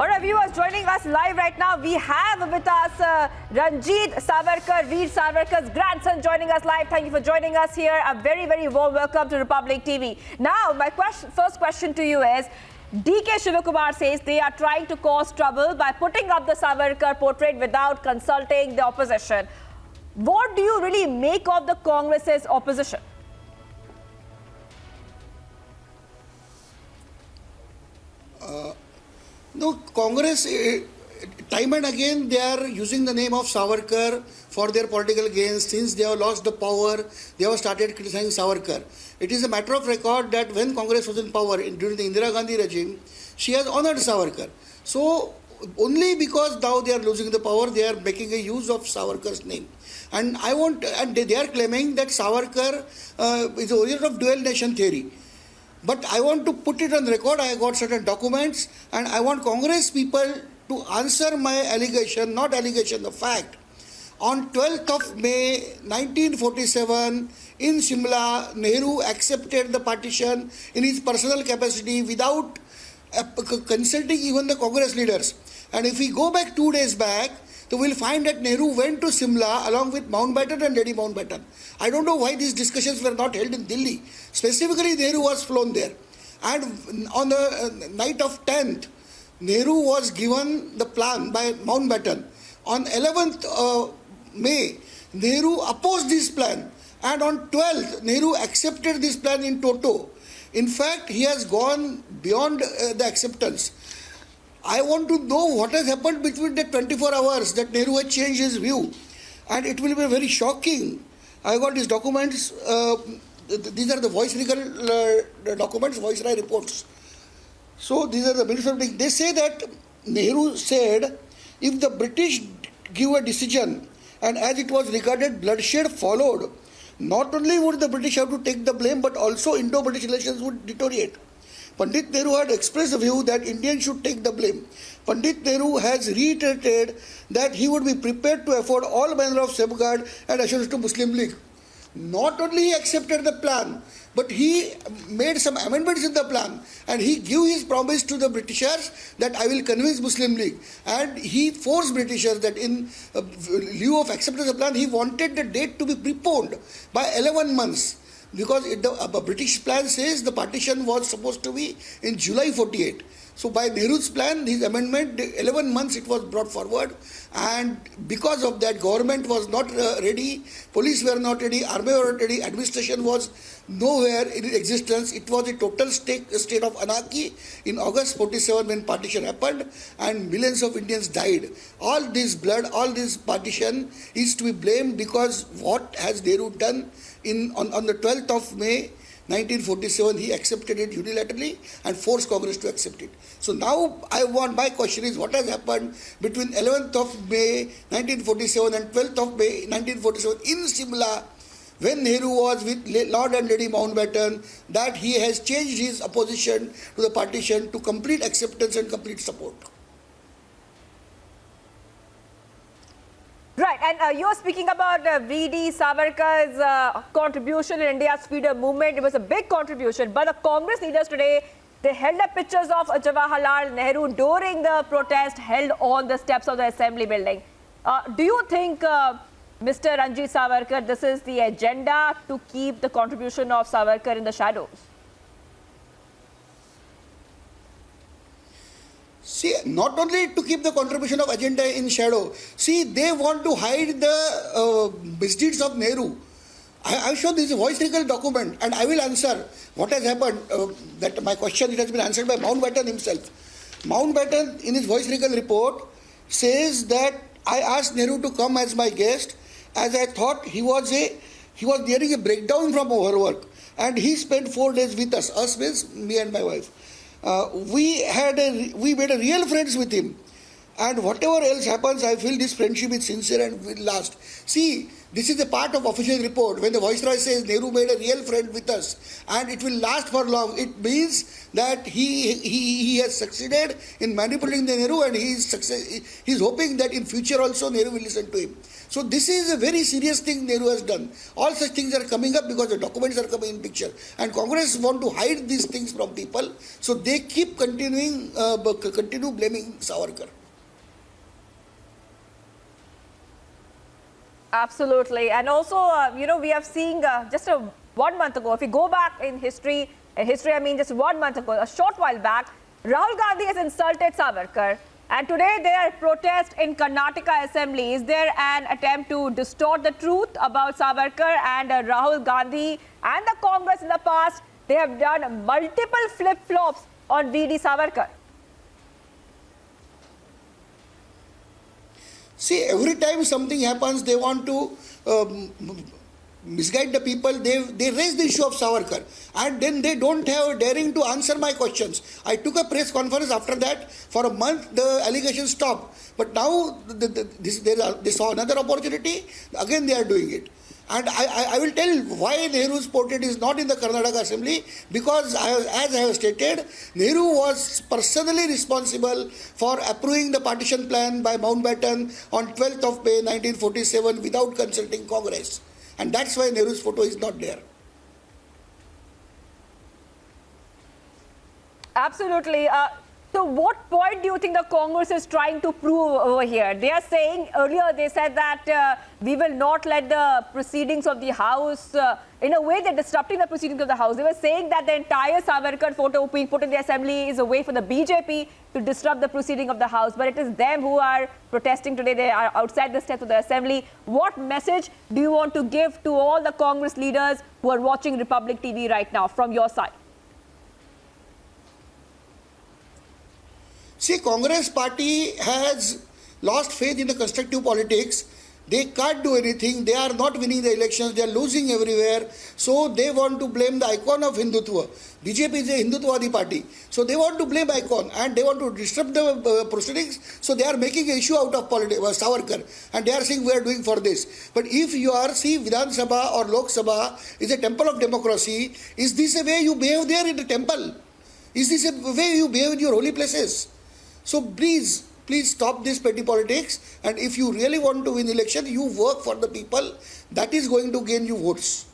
All right, viewers, joining us live right now, we have with us Ranjit Savarkar, Veer Savarkar's grandson, joining us live. Thank you for joining us here. A very, very warm welcome to Republic TV. Now, my first question to you is, DK Shivakumar says they are trying to cause trouble by putting up the Savarkar portrait without consulting the opposition. What do you really make of the Congress's opposition? No, Congress, time and again, they are using the name of Savarkar for their political gains. Since they have lost the power, they have started criticizing Savarkar. It is a matter of record that when Congress was in power during the Indira Gandhi regime, she has honored Savarkar. So, only because now they are losing the power, they are making a use of Savarkar's name. And they are claiming that Savarkar is the origin of dual nation theory. But I want to put it on record. I got certain documents and I want Congress people to answer my allegation, not allegation, the fact. On 12th of May 1947 in Shimla, Nehru accepted the partition in his personal capacity without consulting even the Congress leaders. And if we go back 2 days back, so we'll find that Nehru went to Shimla along with Mountbatten and Lady Mountbatten. I don't know why these discussions were not held in Delhi. Specifically, Nehru was flown there. And on the night of 10th, Nehru was given the plan by Mountbatten. On 11th May, Nehru opposed this plan. And on 12th, Nehru accepted this plan in toto. In fact, he has gone beyond the acceptance. I want to know what has happened between the 24 hours that Nehru has changed his view. And it will be very shocking. I got these documents. These are the Viceroy documents, Viceroy reports. So these are the minister. They say that Nehru said, if the British give a decision and as it was regarded, bloodshed followed, not only would the British have to take the blame, but also Indo-British relations would deteriorate. Pandit Nehru had expressed the view that Indians should take the blame. Pandit Nehru has reiterated that he would be prepared to afford all manner of safeguard and assurance to Muslim League. Not only he accepted the plan, but he made some amendments in the plan and he gave his promise to the Britishers that I will convince Muslim League. And he forced Britishers that in lieu of acceptance of the plan, he wanted the date to be preponed by 11 months. Because the British plan says the partition was supposed to be in July 48. So by Nehru's plan, his amendment, 11 months it was brought forward. And because of that, government was not ready, police were not ready, army were not ready, administration was nowhere in existence. It was a total state of anarchy in August 47 when partition happened and millions of Indians died. All this blood, all this partition is to be blamed because what has Nehru done on the 12th of May 1947, he accepted it unilaterally and forced Congress to accept it. So now my question is, what has happened between 11th of May 1947 and 12th of May 1947 in Shimla when Nehru was with Lord and Lady Mountbatten, that he has changed his opposition to the partition to complete acceptance and complete support. Right, and you're speaking about V.D. Savarkar's contribution in India's freedom movement. It was a big contribution, but the Congress leaders today, they held up pictures of Jawaharlal Nehru during the protest held on the steps of the assembly building. Do you think, Mr. Ranjit Savarkar, this is the agenda to keep the contribution of Savarkar in the shadows? See, not only to keep the contribution of agenda in shadow, see, they want to hide the misdeeds of Nehru. I show this voice-recall document and I will answer what has happened. That my question, it has been answered by Mountbatten himself. Mountbatten, in his voice-recall report, says that I asked Nehru to come as my guest as I thought he was nearing a breakdown from overwork. And he spent 4 days with us means me and my wife. We made a real friends with him. And whatever else happens, I feel this friendship is sincere and will last. See, this is a part of official report. When the Viceroy says Nehru made a real friend with us and it will last for long, it means that he has succeeded in manipulating the Nehru, and he is hoping that in future also Nehru will listen to him. So this is a very serious thing Nehru has done. All such things are coming up because the documents are coming in picture. And Congress want to hide these things from people. So they keep continue blaming Savarkar. Absolutely. And also, we have seen just 1 month ago, if we go back in history, I mean just 1 month ago, a short while back, Rahul Gandhi has insulted Savarkar. And today there are protests in Karnataka Assembly. Is there an attempt to distort the truth about Savarkar and Rahul Gandhi and the Congress in the past? They have done multiple flip-flops on V.D. Savarkar. See, every time something happens, they want to misguide the people. They raise the issue of Savarkar, and then they don't have daring to answer my questions. I took a press conference after that. For a month, the allegations stopped. But now they saw another opportunity. Again, they are doing it. And I will tell why Nehru's portrait is not in the Karnataka Assembly, because as I have stated, Nehru was personally responsible for approving the partition plan by Mountbatten on 12th of May 1947 without consulting Congress. And that's why Nehru's photo is not there. Absolutely. So what point do you think the Congress is trying to prove over here? They are saying, earlier they said that we will not let the proceedings of the House, in a way they're disrupting the proceedings of the House. They were saying that the entire Savarkar photo being put in the Assembly is a way for the BJP to disrupt the proceeding of the House. But it is them who are protesting today. They are outside the steps of the Assembly. What message do you want to give to all the Congress leaders who are watching Republic TV right now from your side? See, Congress party has lost faith in the constructive politics. They can't do anything. They are not winning the elections. They are losing everywhere. So they want to blame the icon of Hindutva. BJP is a Hindutvadi party. So they want to blame icon and they want to disrupt the proceedings. So they are making an issue out of politics, Savarkar. And they are saying we are doing for this. But if you are, see, Vidhan Sabha or Lok Sabha is a temple of democracy. Is this a way you behave there in the temple? Is this a way you behave in your holy places? So please stop this petty politics, and if you really want to win election, you work for the people. That is going to gain you votes.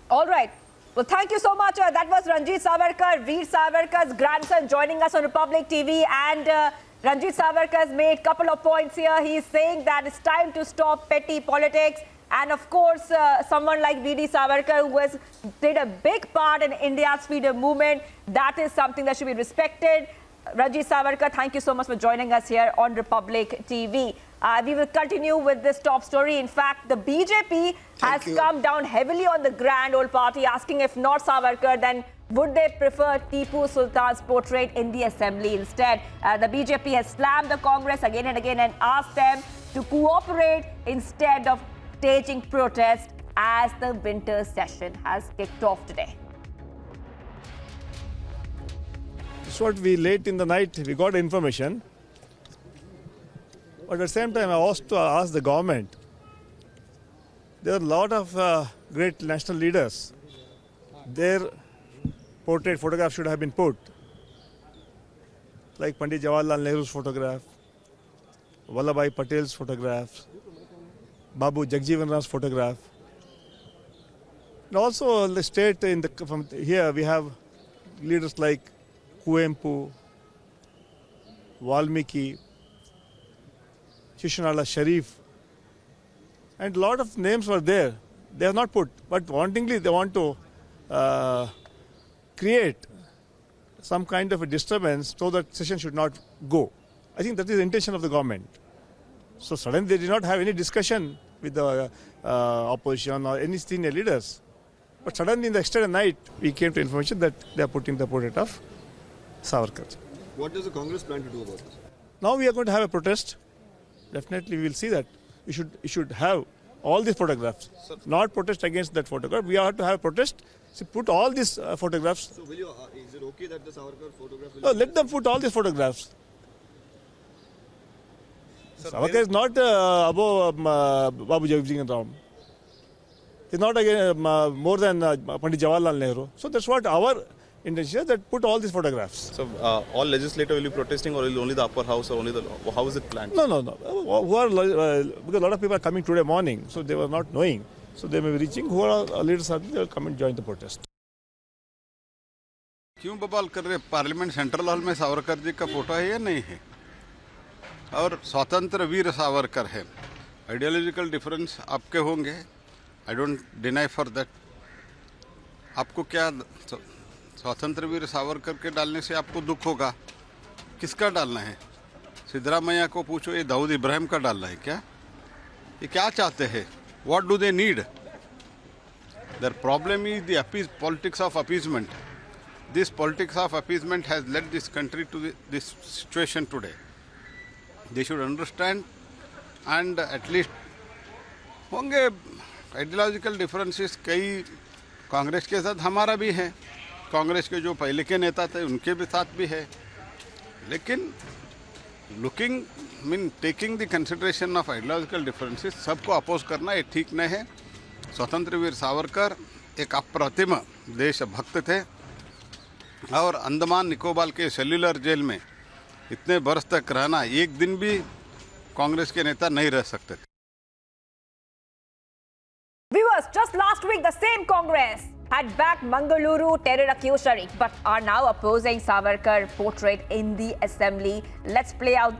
All right. Well, thank you so much. That was Ranjit Savarkar, Veer Savarkar's grandson, joining us on Republic TV. And Ranjit Savarkar has made a couple of points here. He is saying that it's time to stop petty politics. And of course, someone like V.D. Savarkar, who has played a big part in India's freedom movement, that is something that should be respected. Ranjit Savarkar, thank you so much for joining us here on Republic TV. We will continue with this top story. In fact, the BJP has come down heavily on the grand old party, asking if not Savarkar, then would they prefer Tipu Sultan's portrait in the Assembly instead? The BJP has slammed the Congress again and again and asked them to cooperate instead of staging protests as the winter session has kicked off today. It's what we late in the night we got information, but at the same time I was to ask the government. There are a lot of great national leaders. Their photograph should have been put, like Pandit Jawaharlal Nehru's photograph, Vallabhbhai Patel's photograph, Babu Jagjeevan Ram's photograph. And also the state from here we have leaders like Kuempu, Valmiki, Shishanala Sharif, and a lot of names were there. They have not put, but wantingly they want to create some kind of a disturbance so that session should not go. I think that is the intention of the government. So suddenly they did not have any discussion with the opposition or any senior leaders. But suddenly in the extended night, we came to information that they are putting the portrait of Savarkar. What does the Congress plan to do about this? Now we are going to have a protest. Definitely we will see that. We should have all these photographs. Not protest against that photograph. We have to have a protest. So put all these photographs. So will you, is it okay that the Savarkar photograph will No, let them put all these photographs. Savarkar is not above Babu Jagjeevan Ram. He's not again, more than Pandit Jawaharlal Nehru. So that's what our intention is, that put all these photographs. So all legislature will be protesting, or will only the upper house, or only the, how is it planned? No. Who are, because a lot of people are coming today morning, so they were not knowing. So they may be reaching. Who are leaders, they will come and join the protest. क्यों बवाल कर रहे? Parliament central hall में सावरकर जी का photo है या नहीं है? और स्वतंत्र वीर सावरकर है. आइडियोलॉजिकल डिफरेंस आपके होंगे, I don't deny for that. आपको क्या स्वतंत्र वीर सावरकर के डालने से आपको दुख होगा? किसका डालना है? सिद्धरामैया को पूछो, ये दाऊद इब्राहिम का डालना है क्या? ये क्या चाहते हैं? What do they need? Their problem is the politics of appeasement. This politics of appeasement has led this country to this situation today. They should understand, and at least होंगे आइडियोलॉजिकल डिफरेंसेस कई कांग्रेस के साथ हमारा भी है, कांग्रेस के जो पहले के नेता थे उनके भी साथ भी है, लेकिन looking taking the consideration of ideological differences सबको अपोज करना ये ठीक नहीं है. स्वतंत्र वीर सावरकर एक अप्रतिम देशभक्त थे और अंडमान निकोबार के सेल्युलर जेल में इतने बरस तक रहना, एक दिन भी कांग्रेस के नेता नहीं रह सकते थे. Viewers, just last week, the same Congress had backed Mangaluru terror accused Sharif, but are now opposing Savarkar portrait in the assembly. Let's play out the